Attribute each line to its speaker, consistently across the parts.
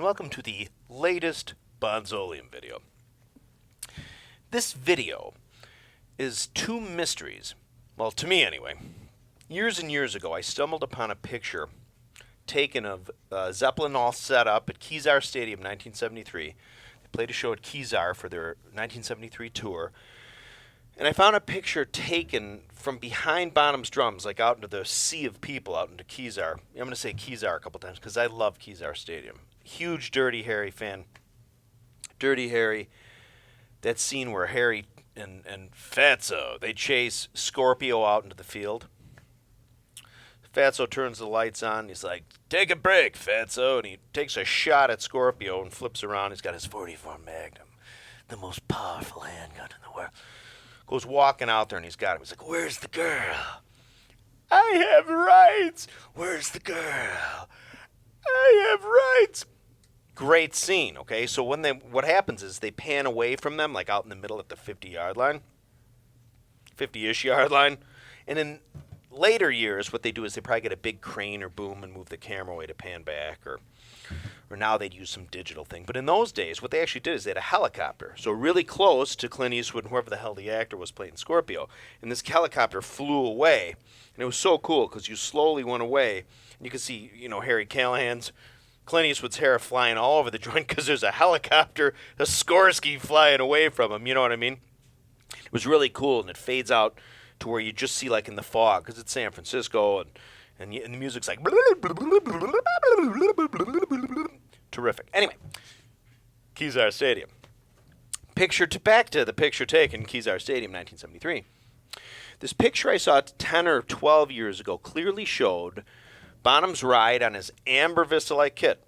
Speaker 1: and welcome to the latest Bonzolium video. This video is two mysteries, well, to me anyway. Years and years ago, I stumbled upon a picture taken of Zeppelin all set up at Kizar Stadium, 1973. They played a show at Kizar for their 1973 tour. And I found a picture taken from behind Bonham's drums, like out into the sea of people, out into Kizar. I'm going to say Kizar a couple times because I love Kizar Stadium. Huge Dirty Harry fan. Dirty Harry, that scene where Harry and Fatso, they chase Scorpio out into the field. Fatso turns the lights on. He's like, "Take a break, Fatso." And he takes a shot at Scorpio and flips around. He's got his 44 Magnum, the most powerful handgun in the world. Goes walking out there and he's got him. He's like, "Where's the girl? I have rights. Where's the girl? I have rights." Great scene, okay? So what happens is they pan away from them, like out in the middle at the 50-yard line, 50-ish yard line. And in later years, what they do is they probably get a big crane or boom and move the camera away to pan back, or now they'd use some digital thing. But in those days, what they actually did is they had a helicopter, so really close to Clint Eastwood and whoever the hell the actor was playing Scorpio. And this helicopter flew away, and it was so cool because you slowly went away, and you could see, Harry Callahan's, Clint Eastwood's hair flying all over the joint because there's a helicopter, a Skorsky flying away from him, you know what I mean? It was really cool, and it fades out to where you just see like in the fog, because it's San Francisco, and the music's like terrific. Anyway, Kizar Stadium. Back to the picture taken, Kizar Stadium, 1973. This picture I saw 10 or 12 years ago clearly showed Bonham's ride on his amber Vista-like kit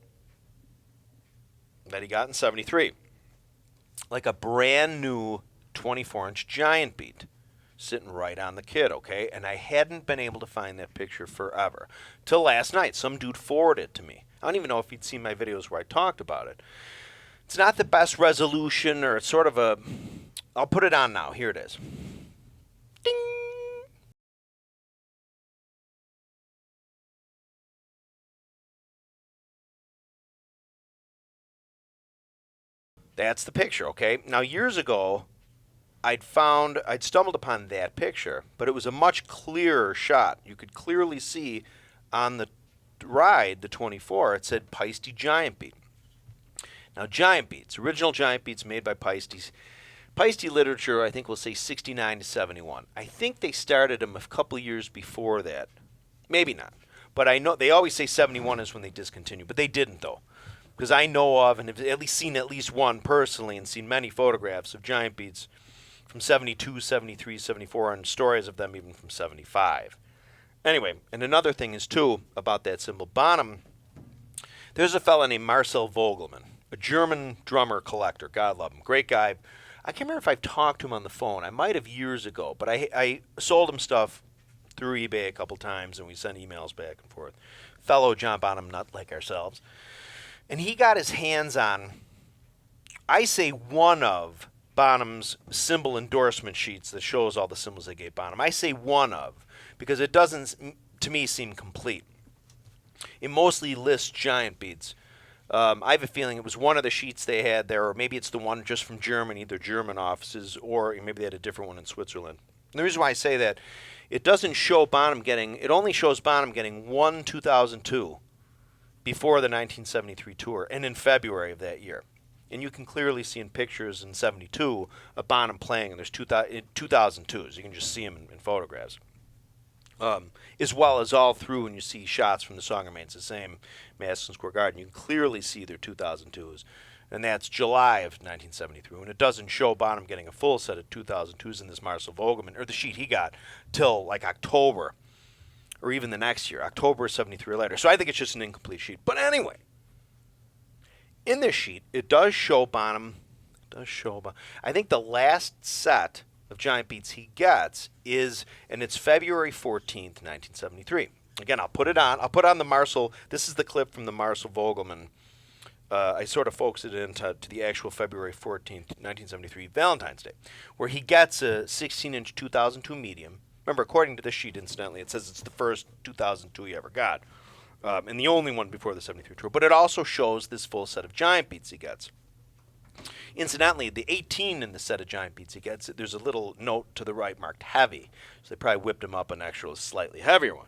Speaker 1: that he got in 73. Like a brand new 24-inch Giant Beat sitting right on the kit, okay? And I hadn't been able to find that picture forever. Till last night, some dude forwarded it to me. I don't even know if he'd seen my videos where I talked about it. It's not the best resolution, or it's sort of a... I'll put it on now. Here it is. Ding! That's the picture, okay? Now, years ago, I'd stumbled upon that picture, but it was a much clearer shot. You could clearly see on the ride, the 24, it said Paiste Giant Beat. Now, Giant Beats, original Giant Beats made by Paiste. Paiste literature, I think, will say 69 to 71. I think they started them a couple years before that. Maybe not. But I know they always say 71 is when they discontinued, but they didn't, though. Because I know of and have at least seen at least one personally and seen many photographs of Giant Beats from 72, 73, 74, and stories of them even from 75. Anyway, and another thing is, too, about that symbol, Bonham, there's a fella named Marcel Vogelmann, a German drummer collector. God love him. Great guy. I can't remember if I've talked to him on the phone. I might have years ago, but I sold him stuff through eBay a couple times, and we sent emails back and forth. Fellow John Bonham nut like ourselves. And he got his hands on, I say, one of Bonham's symbol endorsement sheets that shows all the symbols they gave Bonham. I say one of, because it doesn't, to me, seem complete. It mostly lists Giant Beats. I have a feeling it was one of the sheets they had there, or maybe it's the one just from Germany, their German offices, or maybe they had a different one in Switzerland. And the reason why I say that, it doesn't show Bonham getting, it only shows Bonham getting one 2002 before the 1973 tour, and in February of that year. And you can clearly see in pictures in 72 of Bonham playing, and there's 2002s. You can just see him in photographs. As well as all through when you see shots from the song remains the same, Madison Square Garden, you can clearly see their 2002s. And that's July of 1973. And it doesn't show Bonham getting a full set of 2002s in this Marcel Vogelmann, or the sheet he got, till like October, or even the next year, October 73 or later. So I think it's just an incomplete sheet. But anyway, in this sheet, it does show Bonham. I think the last set of Giant Beats he gets is, and it's February 14th, 1973. Again, I'll put it on. I'll put on the Marcel. This is the clip from the Marcel Vogelmann. I sort of focused it into the actual February 14th, 1973, Valentine's Day, where he gets a 16-inch 2002 medium. Remember, according to this sheet, incidentally, it says it's the first 2002 he ever got. and the only one before the 73 tour. But it also shows this full set of Giant Beats he gets. Incidentally, the 18 in the set of Giant Beats he gets, there's a little note to the right marked heavy. So they probably whipped him up an actual slightly heavier one.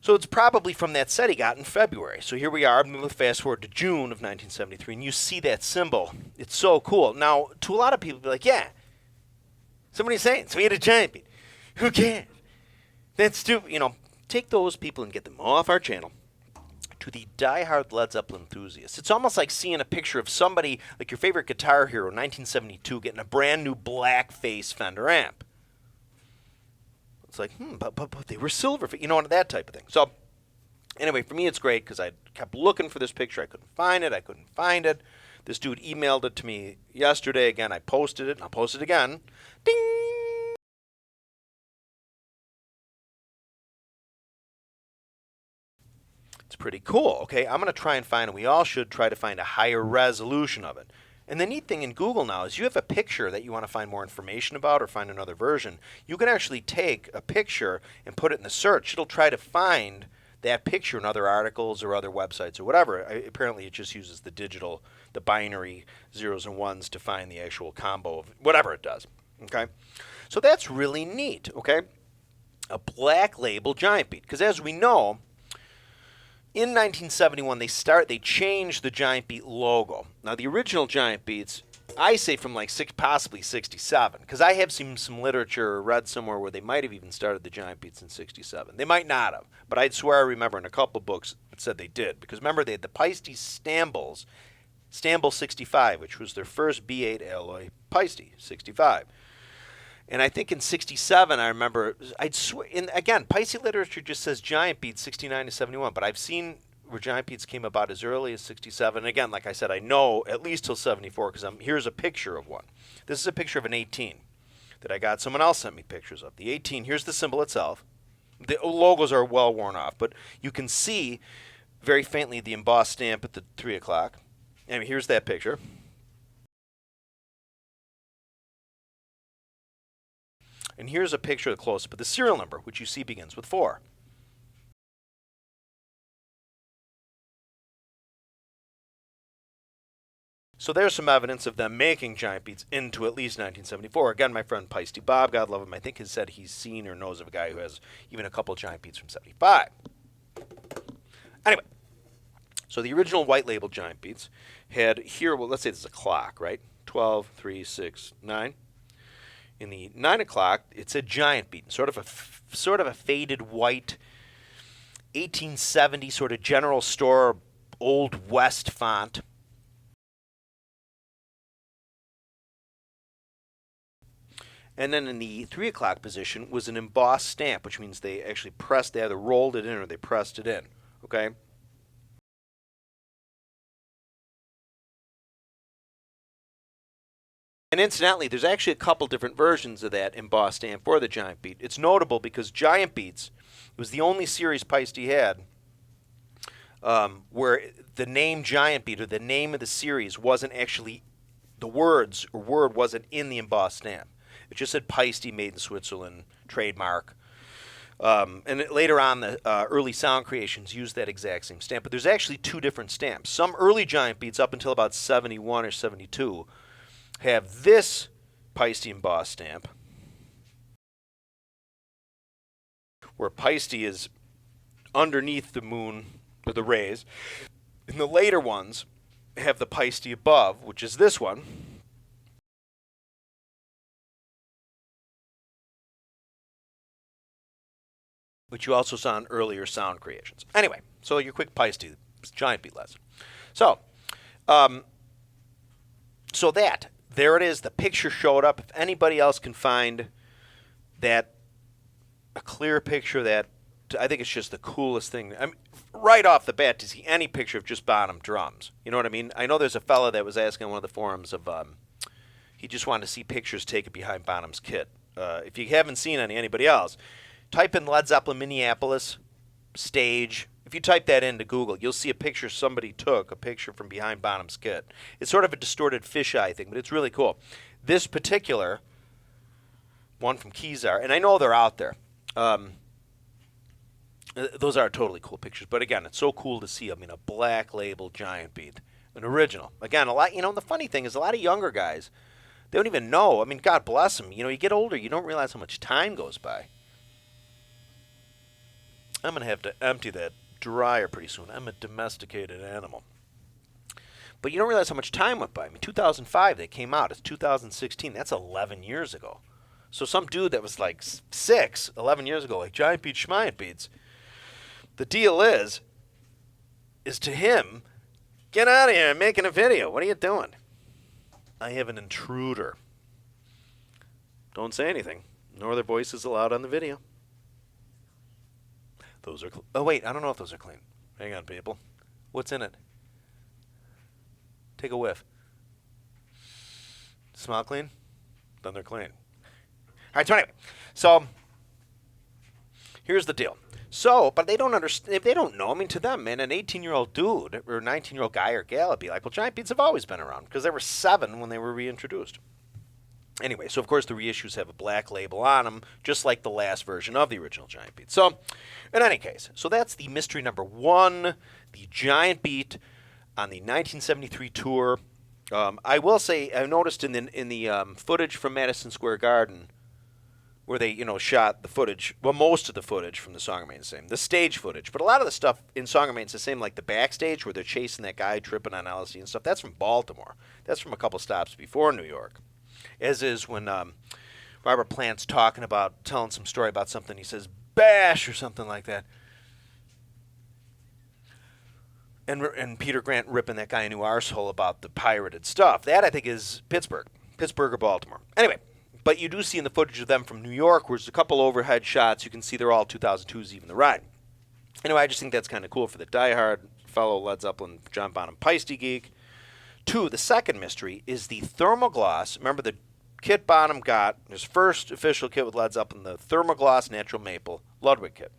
Speaker 1: So it's probably from that set he got in February. So here we are, I'm going to fast forward to June of 1973, and you see that symbol. It's so cool. Now, to a lot of people, be like, yeah, somebody's saying, so he had a Giant Beat. Who cares? That's stupid. You know, take those people and get them off our channel to the diehard Led Zeppelin enthusiasts. It's almost like seeing a picture of somebody, like your favorite guitar hero in 1972, getting a brand new black face Fender amp. It's like, but they were silver, you know, that type of thing. So, anyway, for me it's great because I kept looking for this picture. I couldn't find it. This dude emailed it to me yesterday. Again, I posted it, and I'll post it again. Ding! It's pretty cool, okay? I'm going to try and find, and we all should try to find a higher resolution of it. And the neat thing in Google now is you have a picture that you want to find more information about or find another version. You can actually take a picture and put it in the search. It'll try to find that picture in other articles or other websites or whatever. Apparently it just uses the binary zeros and ones to find the actual combo of whatever it does. Okay? So that's really neat, okay? A black label Giant Beat. Because as we know, in 1971, they changed the Giant Beat logo. Now, the original Giant Beats, I say from like possibly 67, because I have seen some literature or read somewhere where they might have even started the Giant Beats in 67. They might not have, but I'd swear I remember in a couple books it said they did. Because remember, they had the Paiste Stamble 65, which was their first B8 alloy Paiste 65. And I think in 67, I remember, again, Paiste literature just says Giant Beats 69 to 71, but I've seen where Giant Beats came about as early as 67. And again, like I said, I know at least till 74 because here's a picture of one. This is a picture of an 18 that I got. Someone else sent me pictures of. The 18, here's the symbol itself. The logos are well worn off, but you can see very faintly the embossed stamp at the 3 o'clock. And here's that picture. And here's a picture of the close-up of the serial number, which you see begins with 4. So there's some evidence of them making Giant Beats into at least 1974. Again, my friend Paiste Bob, God love him, I think has said he's seen or knows of a guy who has even a couple Giant Beats from 75. Anyway, so the original white label Giant Beats had here, well, let's say this is a clock, right? 12, 3, 6, 9. In the 9 o'clock, it's a Giant Beat, sort of a faded white, 1870 sort of general store, Old West font. And then in the 3 o'clock position was an embossed stamp, which means they actually they either rolled it in or they pressed it in. Okay. And incidentally, there's actually a couple different versions of that embossed stamp for the Giant Beat. It's notable because Giant Beats was the only series Paiste had where the name Giant Beat or the name of the series wasn't actually, the word wasn't in the embossed stamp. It just said Paiste, made in Switzerland, trademark. And later on, the early sound creations used that exact same stamp. But there's actually two different stamps. Some early Giant Beats, up until about 71 or 72, have this Paiste embossed stamp, where Paiste is underneath the moon, or the rays. And the later ones have the Paiste above, which is this one. Which you also saw in earlier sound creations. Anyway, so your quick Paiste Giant Beat lesson. So, there it is. The picture showed up. If anybody else can find a clear picture of that, I think it's just the coolest thing. I mean, right off the bat, to see any picture of just Bonham drums. You know what I mean? I know there's a fella that was asking on one of the forums of, he just wanted to see pictures taken behind Bonham's kit. If you haven't seen anybody else, type in Led Zeppelin Minneapolis stage. If you type that into Google, you'll see a picture somebody took, a picture from behind Bonham's kit. It's sort of a distorted fisheye thing, but it's really cool. This particular one from Kizar, and I know they're out there. Those are totally cool pictures. But again, it's so cool to see them in a black label Giant Beat, an original. Again, a lot. The funny thing is, a lot of younger guys, they don't even know. I mean, God bless them. You get older, you don't realize how much time goes by. I'm gonna have to empty that dryer pretty soon. I'm a domesticated animal. But you don't realize how much time went by. I mean, 2005 they came out. It's 2016. That's 11 years ago. So some dude that was like 11 years ago, like Giant Beat, Schmiant Beats. The deal is to him, get out of here, I'm making a video. What are you doing? I have an intruder. Don't say anything. No other voices allowed on the video. Those are oh wait, I don't know if those are clean. Hang on, people. What's in it? Take a whiff. Smell clean? Then they're clean. All right, so anyway. So here's the deal. So, but they don't understand. If they don't know, I mean, to them, man, an 18-year-old dude or 19-year-old guy or gal would be like, well, Giant Beats have always been around because they were 7 when they were reintroduced. Anyway, so of course the reissues have a black label on them, just like the last version of the original Giant Beat. So, in any case, so that's the mystery number 1, the Giant Beat on the 1973 tour. I will say, I noticed in the footage from Madison Square Garden, where they shot the footage, well, most of the footage from the song remains the same, the stage footage, but a lot of the stuff in song remains the same, like the backstage where they're chasing that guy tripping on LSD and stuff. That's from Baltimore. That's from a couple stops before New York. As is when Robert Plant's telling some story about something. He says, bash, or something like that. And Peter Grant ripping that guy a new arsehole about the pirated stuff. That, I think, is Pittsburgh or Baltimore. Anyway, but you do see in the footage of them from New York, where there's a couple overhead shots, you can see they're all 2002s, even the ride. Anyway, I just think that's kind of cool for the diehard fellow Led Zeppelin, John Bonham, Paiste geek. 2, the second mystery is the Thermogloss. Remember the kit Bonham got, his first official kit with Led Zeppelin, the Thermogloss Natural Maple Ludwig kit.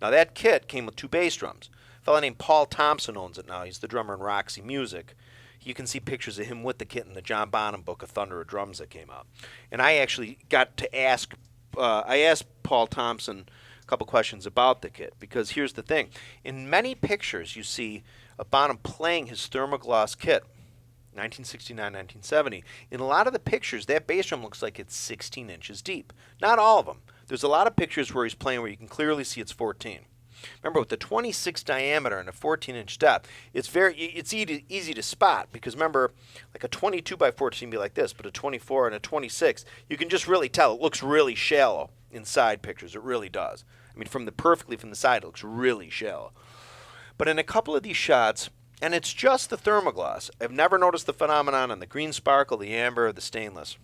Speaker 1: Now that kit came with 2 bass drums. A fellow named Paul Thompson owns it now. He's the drummer in Roxy Music. You can see pictures of him with the kit in the John Bonham book, A Thunder of Drums, that came out. And I actually got to ask, I asked Paul Thompson a couple questions about the kit, because here's the thing. In many pictures you see Bonham playing his Thermogloss kit, 1969, 1970. In a lot of the pictures, that bass drum looks like it's 16 inches deep. Not all of them. There's a lot of pictures where he's playing where you can clearly see it's 14. Remember, with the 26 diameter and a 14-inch depth, it's easy to spot, because remember, like a 22 by 14 would be like this, but a 24 and a 26, you can just really tell. It looks really shallow in side pictures. It really does. I mean, perfectly from the side, it looks really shallow. But in a couple of these shots, and it's just the Thermogloss. I've never noticed the phenomenon on the green sparkle, the amber, or the stainless.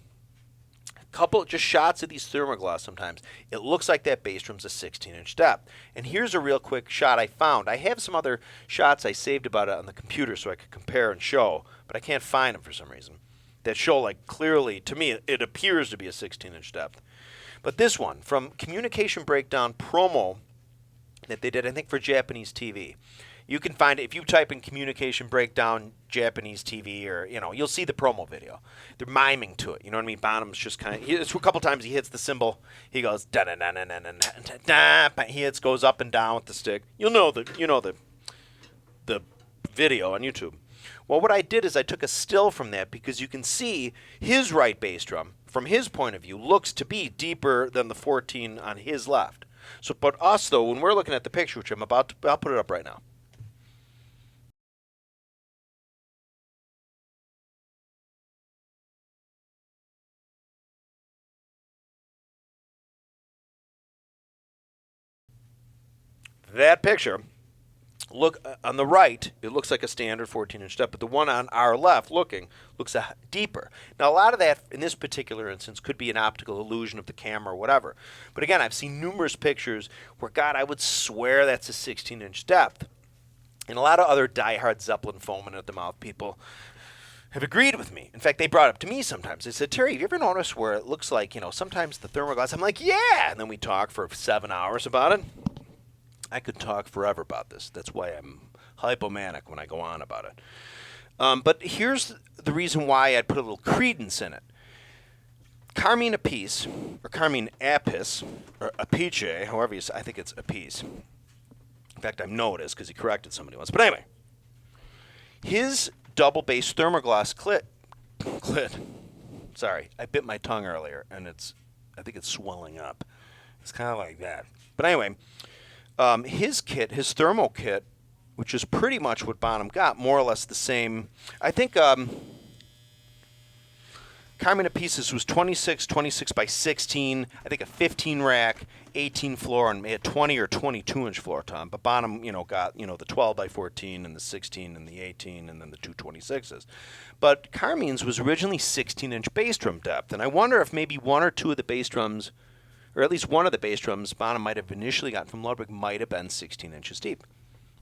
Speaker 1: Couple just shots of these Thermogloss sometimes. It looks like that bass drum's a 16-inch depth. And here's a real quick shot I found. I have some other shots I saved about it on the computer so I could compare and show, but I can't find them for some reason. That show, like, clearly, to me, it appears to be a 16-inch depth. But this one, from Communication Breakdown promo that they did, I think, for Japanese TV. You can find it if you type in Communication Breakdown Japanese TV, or you'll see the promo video. They're miming to it. You know what I mean? Bonham's just kind of. A couple times he hits the cymbal. He goes da da da da da da da. He goes up and down with the stick. You know the video on YouTube. Well, what I did is I took a still from that, because you can see his right bass drum from his point of view looks to be deeper than the 14 on his left. So, but us though, when we're looking at the picture, which I'll put it up right now. That picture, look on the right, it looks like a standard 14-inch depth, but the one on our left looking looks deeper. Now, a lot of that, in this particular instance, could be an optical illusion of the camera or whatever. But again, I've seen numerous pictures where, God, I would swear that's a 16-inch depth. And a lot of other diehard Zeppelin foaming at the mouth people have agreed with me. In fact, they brought it up to me sometimes. They said, Terry, have you ever noticed where it looks like, sometimes the Thermogloss? I'm like, yeah! And then we talk for 7 hours about it. I could talk forever about this. That's why I'm hypomanic when I go on about it. But here's the reason why I'd put a little credence in it. Carmine Appice, or Carmine Appice, or Appice, however you say, I think it's Appice. In fact, I know it is because he corrected somebody once. But anyway, his double bass Thermogloss clit. Sorry, I bit my tongue earlier, and I think it's swelling up. It's kind of like that. But anyway, his kit, his thermo kit, which is pretty much what Bonham got, more or less the same. I think Carmine Appice's was 26 by 16. I think a 15 rack, 18 floor, and a 20 or 22 inch floor tom. But Bonham, got the 12 by 14 and the 16 and the 18 and then the 226s. But Carmine's was originally 16 inch bass drum depth, and I wonder if maybe one or two of the bass drums, or at least one of the bass drums Bonham might have initially gotten from Ludwig might have been 16 inches deep.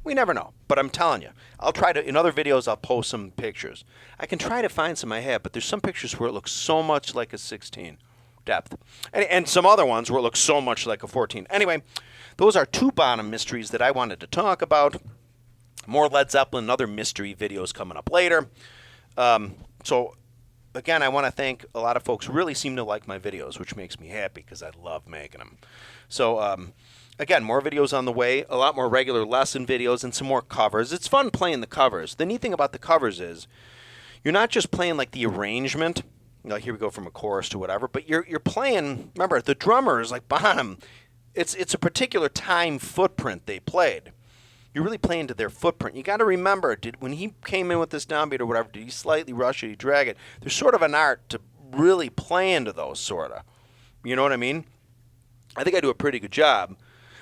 Speaker 1: We never know, but I'm telling you, I'll try to, in other videos, I'll post some pictures. I can try to find some I have, but there's some pictures where it looks so much like a 16 depth, and some other ones where it looks so much like a 14. Anyway, those are two Bonham mysteries that I wanted to talk about. More Led Zeppelin and other mystery videos coming up later. So, again, I want to thank a lot of folks who really seem to like my videos, which makes me happy because I love making them. So, again, more videos on the way, a lot more regular lesson videos, and some more covers. It's fun playing the covers. The neat thing about the covers is you're not just playing like the arrangement, like here we go from a chorus to whatever, but you're playing, remember, the drummers, like Bonham, it's a particular time footprint they played. You're really playing to their footprint. You got to remember, when he came in with this downbeat or whatever, did he slightly rush it, did he drag it? There's sort of an art to really play into those, sort of. You know what I mean? I think I do a pretty good job.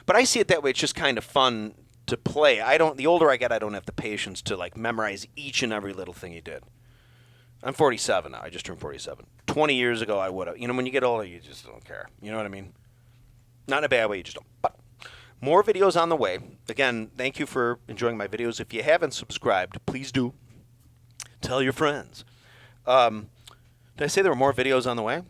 Speaker 1: But I see it that way. It's just kind of fun to play. The older I get, I don't have the patience to like memorize each and every little thing he did. I'm 47 now. I just turned 47. 20 years ago, I would have. When you get older, you just don't care. You know what I mean? Not in a bad way. You just don't. But more videos on the way. Again, thank you for enjoying my videos. If you haven't subscribed, please do. Tell your friends. Did I say there were more videos on the way?